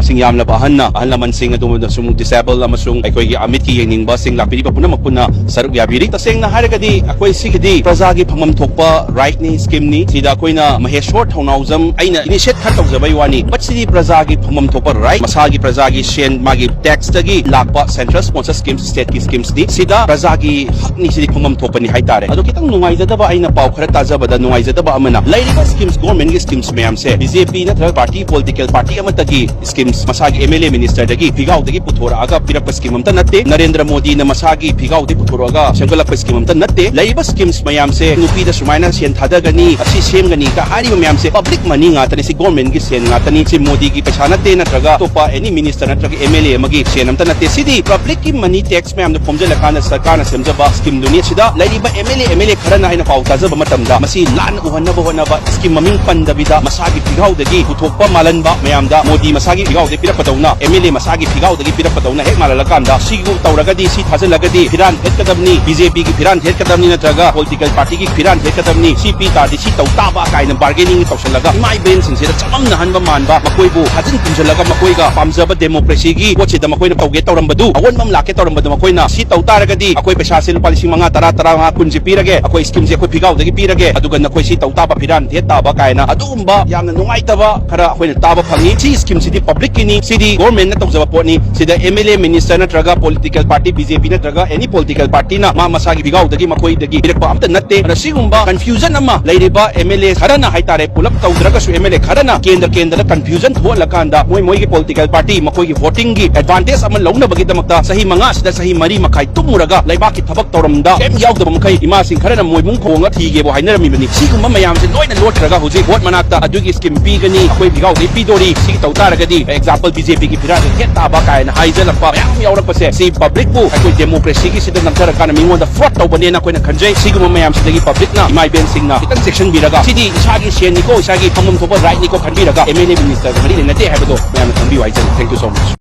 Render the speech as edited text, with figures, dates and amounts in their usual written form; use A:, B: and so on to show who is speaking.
A: masing yamlaba ahal naman sing adumuna sumung disable amasung aikoy amit ki yeningba sing lapiri papuna makuna saruk yabiri taseng na haragadi akoy sigidi prajagi phangmam thokpa right ni scheme ni sida akoina maheshwar thaunauzam aina initiate khat tawjabai wani but sidi prajagi phangmam thokpa right masagi prajagi shen magi tax tagi lakpa central sponsor schemes state ki schemes di sida prajagi hakni sidi phangmam thokpa ni haitare ado kitang nungai jadaba aina paw khara tajabada nungai jadaba amana lairiba schemes government ki schemes mayam se BJP na third party political party amatagi schemes masagi MLA minister dagi figaw dagi puthora aga pirapa scheme amta natte Narendra Modi na masagi figaw di puthora aga sanggalakpa scheme amta natte lairiba schemes mayam se nupi da sumaina sen thadagani asi semgani ka hari mayam se public money nga tani si government ki sen nga tani si Modi ki paisa natte natraga topa any minister natraga MLA magi sen amta natte sidi public ki money tax mayam na pomjala kana sarkar na semjaba scheme dunia sida lairiba MLA khara na aina paw tajaba matamda masi lan uhanaba scheme maming pandabida masagi figaw dagi puthokpa malanba mayamda Modi masagi figaw de pirapadawna MLA masagi figaw dagi pirapadawna hek malalakanda sigu tawragadi si thajalagadi firan hetkadamni BJP ki firan hetkadamni natraga political party ki firan hetkadamni CP tadi si tawtaba kaina bargaining tawsalaga mai ben singsira chamam nahanba manba makoibu hajin kunjalaga makoiga pamjaba democracy gi pochida makoina tawge tawrambadu awon mam lake tawrambadu makoina si tawtaragadi akoi paisa se lupa 5,000 kunji pirage akoi scheme je akoi figaw dagi pirage aduga nakoi si tawtaba firan hetaba kaina adumba yamna nungaitaba khara akoina taba phangi si scheme sidi public kini sidi government na tawjaba poni sida MLA minister na traga political party BJP na traga any political party na masagi figaw dagi makoi dagi birakpa amta natte rasigumba confusion ama lairiba MLA kharana haitare pulap tawdraga su MLA kharana kendra confusion tholakanda moi ki political party makoi ki voting gi advantage ama launa bagi damakta sahi manga sida sahi mari makai tumuraga laiba ki thabak tawramda kem yaudaba makai ima sing kharana moi mung khonga thige bo hainarami bani sigumba mayam se loina lotraga hoji vote manakta adugi scheme pigani akoi figaw gi pidori si tawtaragadi example BJP ki firan hetaba kaina haijalapa mayam yaurapase si public bu akoi democracy gi sida namtara kana mingonda fraud tawbane na koina kanjai sigumba mayam sidagi public na imai ben sing na ikan section biraga sidi isagi shen niko isagi phangam thoba right niko khanbiraga MLA minister mari nate habado mayam thambi waijal thank you so much